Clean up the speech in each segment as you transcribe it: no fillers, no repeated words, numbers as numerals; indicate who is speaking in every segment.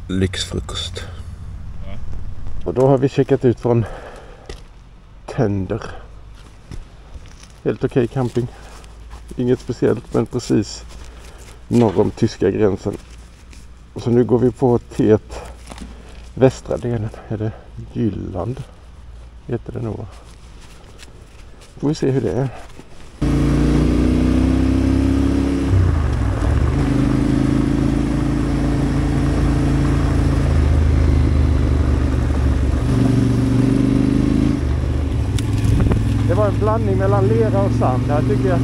Speaker 1: lyxfrukost. Och då har vi checkat ut från Tender. Helt okej camping. Inget speciellt, men precis norr om tyska gränsen. Och så nu går vi på till västra delen. Är det Jylland? Heter det nog. Får vi se hur det är. Det var en blandning mellan lera och sand här tycker jag.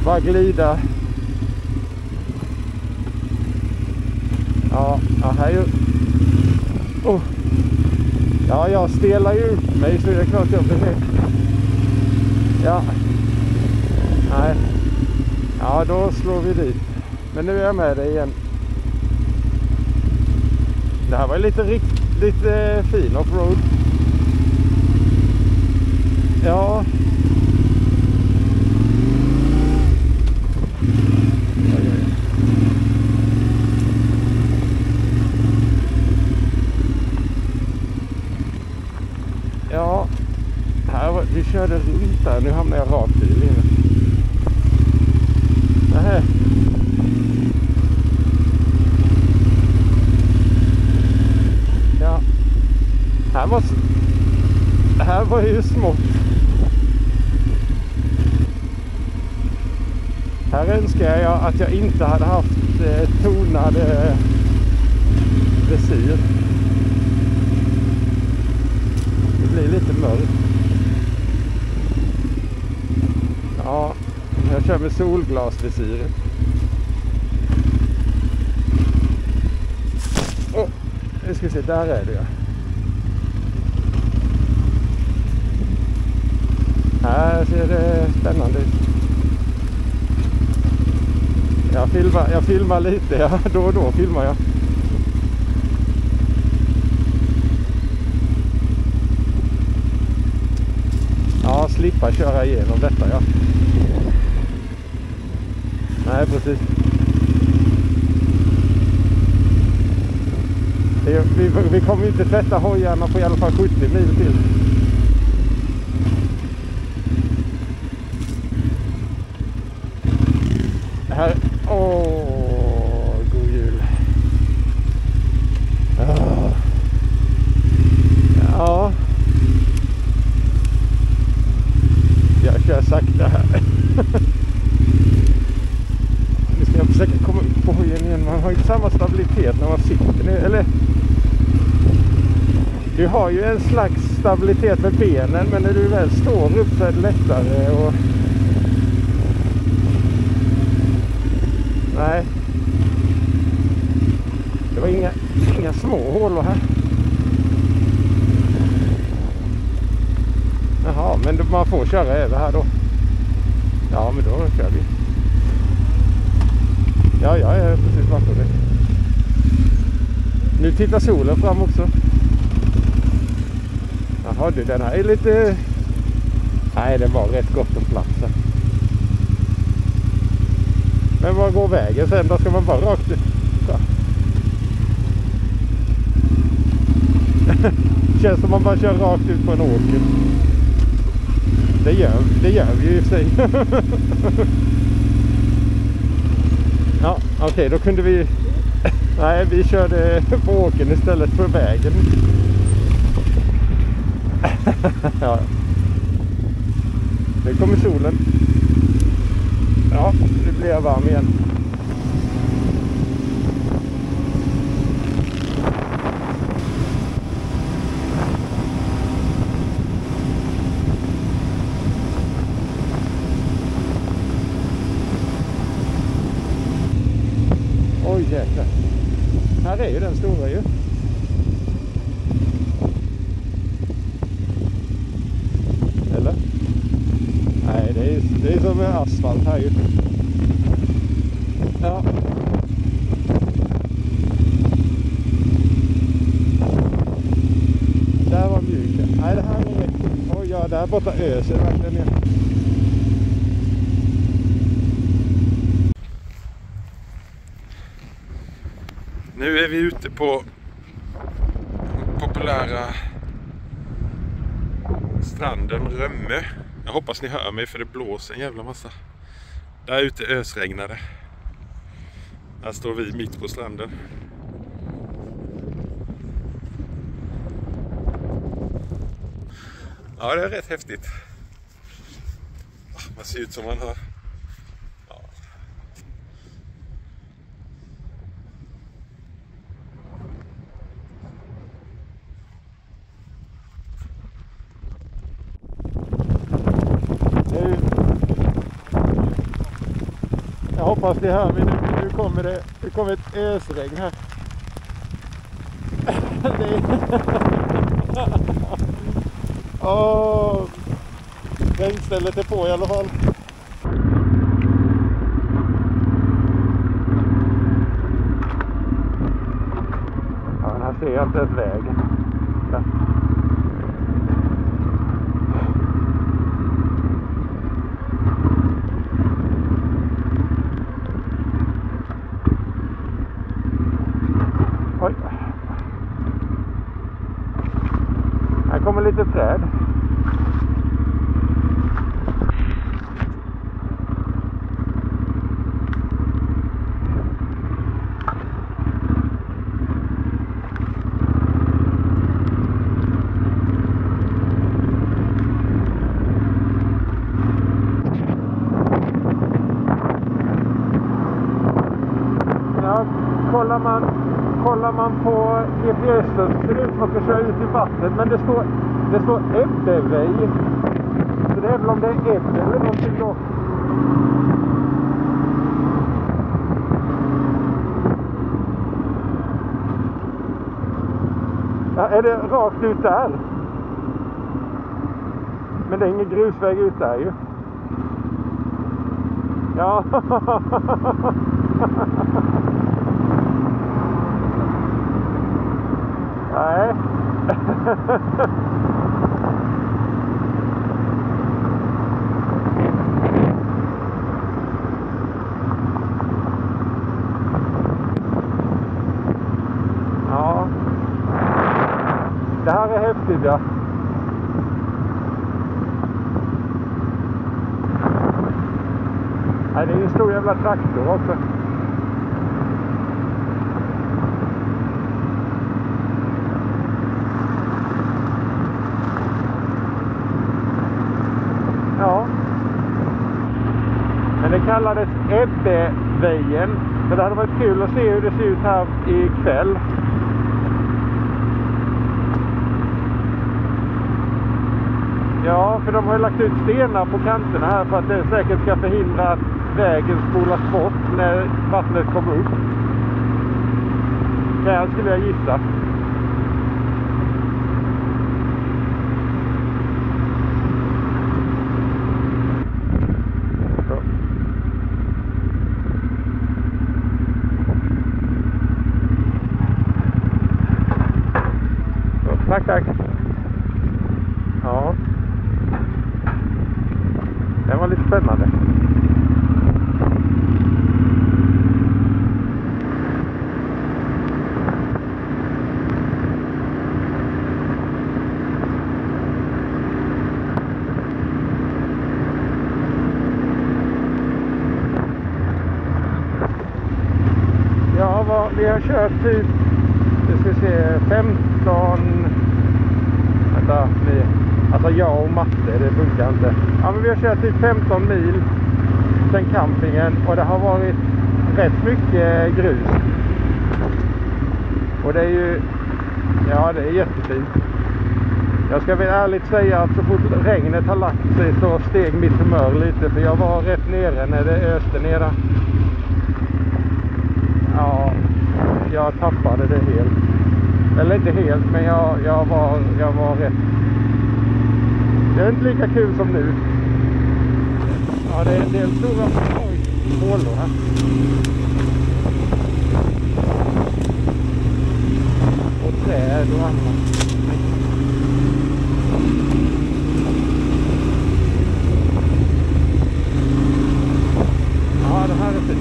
Speaker 1: Bara glida. Ja, här är ju... Oh. Ja, jag stelar ju ut mig så det är klart jag behöver. Ja. Nej. Ja, då slår vi dit. Men nu är jag med dig igen. Det här var lite fin offroad. Ja. Ja. Vi körde runt där. Nu hamnar jag rakt i linjen. Nähä. Ja. Här var ju smått. Här önskar jag att jag inte hade haft tonade visir. Det blir lite mörkt. Ja, jag kör med solglasvisiret. Nu ska vi se, där är det ja. Här ser det spännande ut. Jag filmar lite, ja, då och då filmar jag. Ja, slippa köra igenom detta, ja. Nej, precis. Vi kommer inte tvätta hojarna på i alla fall 70 mil till. Här, god jul. Ja. Jag kör sakta här. Nu ska jag försöka komma upp på hojen igen. Man har ju samma stabilitet när man sitter ner, eller? Du har ju en slags stabilitet med benen, men när du väl står upp så är det lättare och... Nej. Det var inga små hålor här. Jaha, men man får köra över här då. Ja, men då kör vi. Ja, jag är precis bakom det. Nu tittar solen fram också. Jaha, du, den här är lite... Nej, det var rätt gott om plats här. Men var går vägen sen? Då ska man bara rakt ut. Känns som man bara kör rakt ut på en åker. Det gör vi ju i sig. Ja, okej, då kunde vi... Nej, vi körde på åkern istället för vägen. Ja. Nu kommer solen. Ja, nu blir jag varm igen. Oj jäklar. Här är ju den stora ju. Eller? Nej, det är som en asfalt här ju. Ja. Där var mjuka. Nej, det här är... Oj ja, där borta öser verkligen ner. Nu är vi ute på populära stranden Römme. Jag hoppas ni hör mig för det blåser en jävla massa. Där ute ösregnade. Här står vi mitt på stranden. Ja, det är rätt häftigt. Man ser ut som man har... Ja. Jag hoppas ni hör mig nu. Nu kommer ett ösregn här. Regnstället är på i alla fall. Ja, men här ser jag inte ens vägen. Ja. Oj. Här kommer lite träd. Kollar man på GPS så ser det ut som att man ska köra ut i vattnet, men det står Ebbeväg. Så det är väl om det är Ebbe eller någonting då. Ja, är det rakt ut där? Men det är ingen grusväg ut där ju. Ja. Nej. Ja. Det här är häftigt, ja. Nej, det är en stor jävla traktor också. Ja. Men det kallades Ebbevägen. För det hade varit kul att se hur det ser ut här ikväll. Ja, för de har ju lagt ut stenar på kanterna här för att det säkert ska förhindra att vägen spolas bort när vattnet kommer upp. Det skulle jag gissa. Tack. Ja. Det var lite spännande. Ja, vi har kört typ, vi ska se, 15... Alltså jag och matte, det funkar inte. Ja, men vi har kört typ 15 mil sen campingen och det har varit rätt mycket grus. Och det är ju, ja, det är jättefint. Jag ska väl ärligt säga att så fort regnet har lagt sig så steg mitt humör lite, för jag var rätt nere när det öste nere. Ja, jag tappade det helt. Eller inte helt, men jag var rätt. Det är inte lika kul som nu. Ja, det är en del stora hålor här. Och träd och annat. Ja, det här är fint.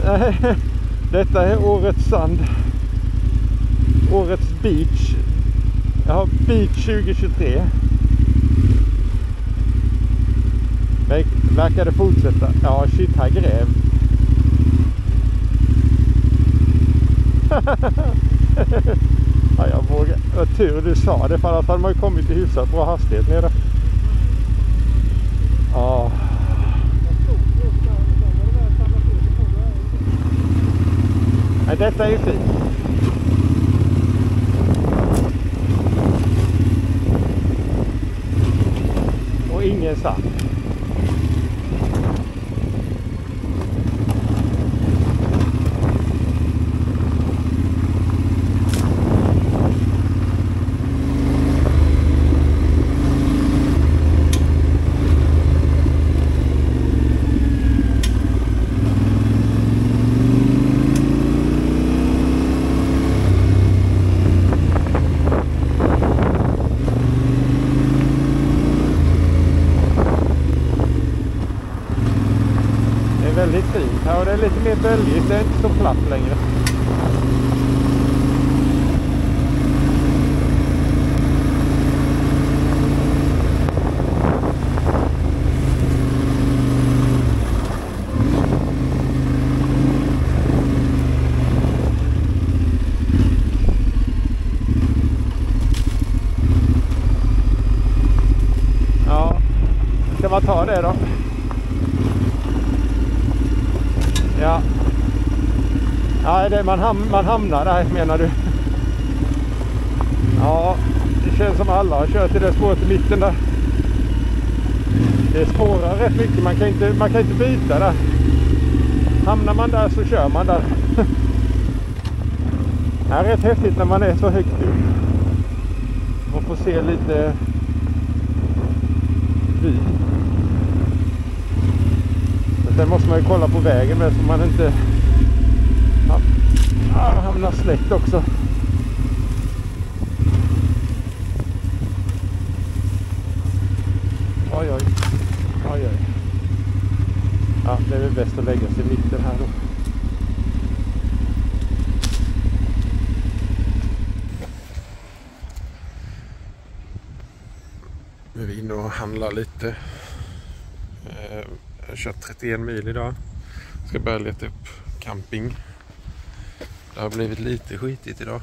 Speaker 1: Nej, detta är årets sand. Årets beach. Jag har beach 2023. Verkar det fortsätta? Ja, shit, här gräv. Ja, jag vågar. Vad tur du sa det, för annars hade man ju kommit i hyfsat bra hastighet nere. Ja. Nej, detta är ju fint. Och ingen sand. Väldigt fint här, och det är lite mer böljigt, det är inte så platt längre. Ja, ska man ta det då? Ja. Ja, det man hamnar där, menar du? Ja, det känns som alla har kört i det spåret i mitten där. Det spårar rätt mycket, man kan inte byta där. Hamnar man där så kör man där. Det är rätt häftigt när man är så högt upp. Man får se lite vy. Sen måste man ju kolla på vägen med, så man inte hamnar släkt också. Oj, oj. Oj, oj. Ja, det är väl bäst att lägga sig i mitten här då. Nu är vi inne och handlar lite. Jag har kört 31 mil idag. Ska börja leta upp camping. Det har blivit lite skitigt idag.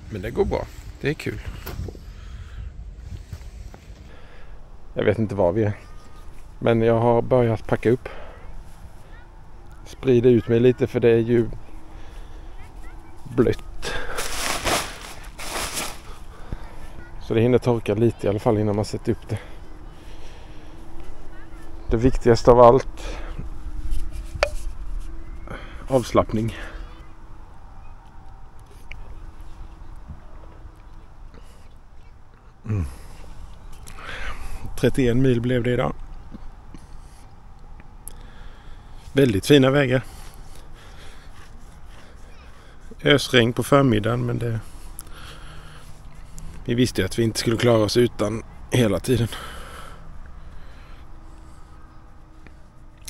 Speaker 1: Men det går bra. Det är kul. Jag vet inte var vi är. Men jag har börjat packa upp. Sprida ut mig lite, för det är ju blött. Så det hinner torka lite i alla fall innan man sätter upp det. Det viktigaste av allt: avslappning. Mm. 31 mil blev det idag. Väldigt fina vägar. Ösregn på förmiddagen, men det... Vi visste ju att vi inte skulle klara oss utan hela tiden.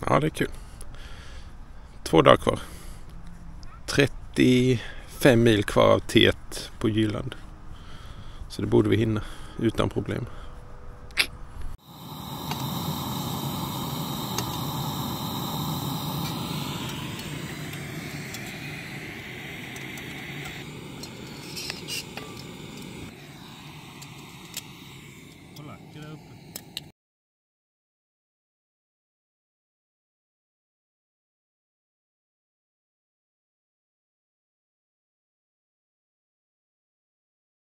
Speaker 1: Ja, det är kul. 2 dagar kvar. 35 mil kvar av T1 på Jylland. Så det borde vi hinna utan problem.